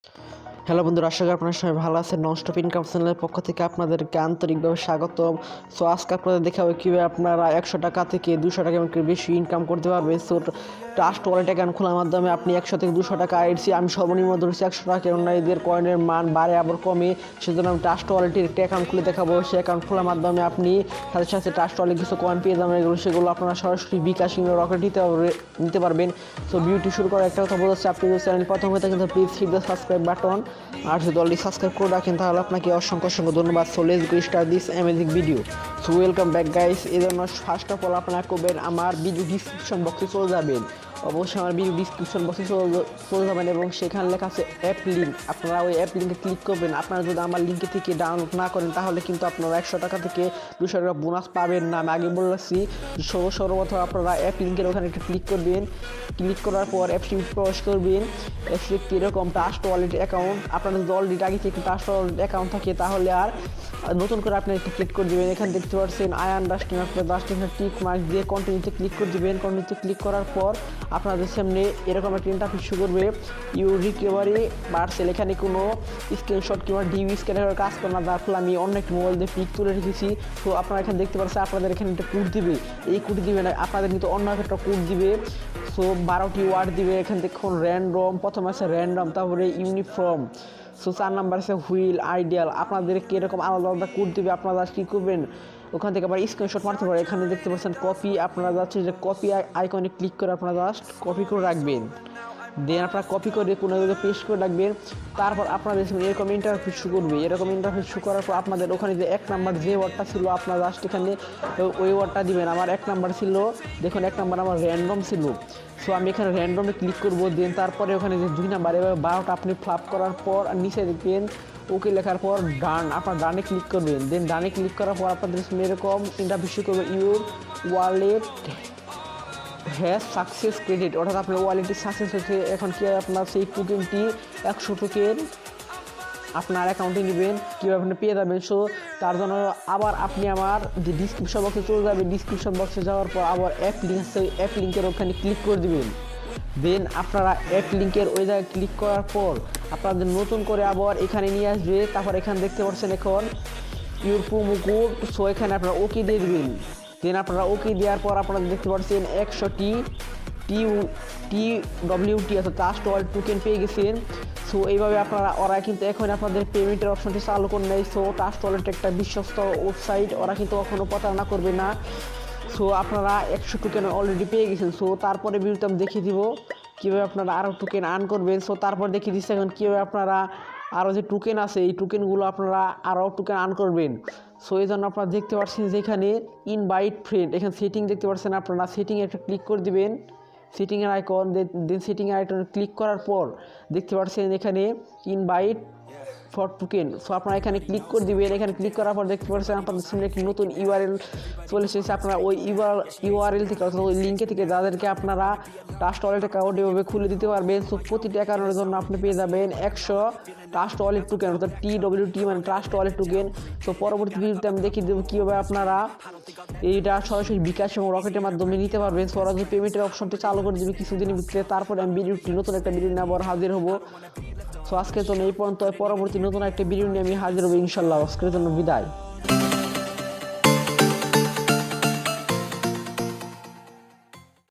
Hello বন্ধুরা, আশা করি আপনারা সবাই ভালো আছেন। ননস্টপ ইনকাম চ্যানেলের পক্ষ থেকে আপনাদেরকে আন্তরিকভাবে স্বাগতম। সো আজকে আপনাদের দেখাবো কীভাবে আপনারা 100 টাকা থেকে 200 টাকা বেশি ইনকাম করতে পারবে। সো ট্রাস্ট ওয়ালেট অ্যাকাউন্ট খোলার মাধ্যমে আপনি 100 থেকে 200 টাকা আইডছি। আমি সর্বনিম্ন ধরেছি 100 টাকা, কেননা এদের কয়েনের মান বাড়ে আবার কমে, সেজন্য আমি ট্রাস্ট ওয়ালেটের একটি অ্যাকাউন্ট খুলে দেখাবো। সেই অ্যাকাউন্ট খোলার মাধ্যমে আপনি সাথে সাথে ট্রাস্ট ওয়ালেট কিছু কয়েন পেয়ে যাবেন, সেগুলো আপনারা সরাসরি বিকাশ কিংবা রকেট নিতে পারবেন। সো ভিডিওটি শুরু করার একটা কথা বলছি, আপনি যদি চ্যানেল প্রথম হয়ে থাকেন তো please hit the subscribe button, আর যদি অলরেডি সাবস্ক্রাইব করে রাখেন তাহলে আপনাকে অসংখ্য ধন্যবাদ। So let's go start this amazing video. So welcome back guys. এই জন্য ফার্স্ট অফ অল আপনারা করবেন, আমার ভিডিও ডিসক্রিপশন বক্সে চলে যাবেন। অবশ্যই আমার ভিডিও ডিসক্রিপশন বক্সে চলে যাবেন এবং সেখানে লেখা আছে অ্যাপ লিঙ্ক। আপনারা ওই অ্যাপ লিঙ্কে ক্লিক করবেন। আপনারা যদি আমার লিঙ্কে থেকে ডাউনলোড না করেন তাহলে কিন্তু আপনারা 100 টাকা থেকে 200 টাকা বোনাস পাবেন না। আমি আগে বলেছি, সর্বপ্রথম আপনারা অ্যাপ লিঙ্কের ওখানে একটু ক্লিক করবেন। ক্লিক করার পর অ্যাপটি প্রবেশ করবেন। অ্যাপটি এরকম ট্রাস্ট ওয়ালেট অ্যাকাউন্ট, আপনাদের যদি অলরেডি আগে থেকে ট্রাস্ট ওয়ালেট অ্যাকাউন্ট থাকে তাহলে আর নতুন করে আপনি একটু ক্লিক করে দেবেন। এখানে দেখতে পাচ্ছেন আই আন্ডারস্ট্যান্ড, আপনার ডাস্টবিনের টিক মার্ক দিয়ে কন্টিনিউতে ক্লিক করে দেবেন। কন্টিনিউতে ক্লিক করার পর আপনাদের সামনে এরকম একটা ইন্টারফেস শুরু করবে। ইউ রিকভারি পার্সেল, এখানে কোনো স্ক্রিনশট কিংবা ডিভি স্ক্যানারের কাজ করে না, যার ফলে আমি অন্য একটি মোবাইল দিয়ে পিক তুলে রেখেছি। তো আপনারা এখানে দেখতে পাচ্ছেন আপনাদের এখানে একটা কোড দিবে। এই কোড দিবে না, আপনাদের কিন্তু অন্য একটা কোড দিবে। সো 12টি ওয়ার্ড দিবে। এখান থেকে র্যান্ডম, প্রথমে আছে র্যান্ডম, তারপরে ইউনিফর্ম, সো 4 নাম্বার আছে হুইল, আইডিয়াল। আপনাদেরকে এরকম আলাদা আলাদা কোড দিবে। আপনারা কী করবেন, ওখান থেকে আবার স্ক্রিনশট মারতে পারে। এখানে দেখতে পাচ্ছেন কপি, আপনারা যাচ্ছে যে কপি আইকনে ক্লিক করে আপনারা জাস্ট কপি করে রাখবেন। দেন আপনারা কপি করে কোনো জায়গায় পেস্ট করে রাখবেন। তারপর আপনাদের এরকম ইন্টারফেস শো করবে। এরকম ইন্টারফেস শো করার পর আপনাদের ওখানে যে 1 নাম্বার যে ওয়ার্ডটা ছিল আপনারা জাস্ট এখানে ওই ওয়ার্ডটা দিবেন। আমার 1 নাম্বার ছিল, দেখুন 1 নাম্বার আমার র্যান্ডম ছিল। সো আমি এখানে র্যান্ডমে ক্লিক করবো। দেন তারপরে ওখানে যে 2 নাম্বার এবার 12টা আপনি ফ্লাপ করার পর নিচে দেখবেন ওকে লেখার পর ডান, আপনার ডানে ক্লিক করবেন। দেন ডানে ক্লিক করার পর আপনাদের এরকম ইন্টারফেস শো করবে, your wallet has success credit, অর্থাৎ আপনার ওয়ালেটটি সাকসেস হচ্ছে। এখন কি আপনার সেই টোকেনটি 100 টোকেন আপনার অ্যাকাউন্টে নেবেন, কীভাবে আপনি পেয়ে যাবেন। সো তার জন্য আবার আপনি আমার যে ডিসক্রিপশন বক্সে চলে যাবেন। ডিসক্রিপশন বক্সে যাওয়ার পর আবার অ্যাপ লিঙ্ক আছে, ওই অ্যাপ লিঙ্কের ওখানে ক্লিক করে দেবেন। দেন আপনারা অ্যাপ লিঙ্কের ওই জায়গায় ক্লিক করার পর আপনাদের নতুন করে আবার এখানে নিয়ে আসবে। তারপর এখানে দেখতে পাচ্ছেন এখন ইউর প্রোমো কোড, সো এখানে আপনারা ওকে দিয়ে দেবেন। দেন আপনারা ওকে দেওয়ার পর আপনারা দেখতে পাচ্ছেন 100টি TWT অর্থাৎ ট্রাস্ট ওয়ালেট টোকেন পেয়ে গেছেন। সো এইভাবে আপনারা, ওরা কিন্তু এখন আপনাদের পেমেন্টের অপশনটি চালু করে নেয়। সো ট্রাস্ট ওয়ালেট একটা বিশ্বস্ত ওয়েবসাইট, ওরা কিন্তু কখনো প্রতারণা করবে না। সো আপনারা 100 টোকেন অলরেডি পেয়ে গেছেন। সো তারপরে ভিডিওতে আমি দেখিয়ে দিব কীভাবে আপনারা আরও টোকেন আর্ন করবেন। সো তারপর দেখিয়ে দিচ্ছি এখন কীভাবে আপনারা আরও যে টোকেন আছে এই টোকেনগুলো আপনারা আরও টোকেন আর্ন করবেন। সো এই জন্য আপনারা দেখতে পাচ্ছেন যে এখানে ইনভাইট ফ্রেন্ড, এখানে সেটিং দেখতে পাচ্ছেন, আপনারা সেটিংয়ে একটা ক্লিক করে দেবেন। সেটিংয়ের আইকন, দেন সেটিংয়ের আইকনে ক্লিক করার পর দেখতে পাচ্ছেন এখানে ইনভাইট ফর টোকেন। সো আপনারা এখানে ক্লিক করে দিবেন। এখানে ক্লিক করার পর দেখতে পাচ্ছেন আপনাদের সামনে একটি নতুন ইউআরএল চলে এসেছে। আপনারা ওই ইউআরএল থেকে অর্থাৎ ওই লিঙ্কে থেকে যাদেরকে আপনারা ট্রাস্ট ওয়ালেট অ্যাকাউন্ট এভাবে খুলে দিতে পারবেন। সো প্রতিটি অ্যাকাউন্টের জন্য আপনি পেয়ে যাবেন 100 ট্রাস্ট ওয়ালেট টোকেন, অর্থাৎ TWT মানে ট্রাস্ট ওয়ালেট টোকেন। সো পরবর্তী ভিডিওতে আমি দেখিয়ে দেবো কীভাবে আপনারা এইটা সরাসরি বিকাশ এবং রকেটের মাধ্যমে নিতে পারবেন। সরাসরি পেমেন্টের অপশনটি চালু করে দেবে কিছুদিনের ভিতরে। তারপরে আমি ভিডিওটি নতুন একটা ভিডিও নিয়ে আবার হাজির হবো। সো আজকের জন্য এই পর্যন্ত, পরবর্তী নতুন একটা ভিডিও নিয়ে আমি হাজির হবো ইনশাল্লাহ। আজকের জন্য বিদায়।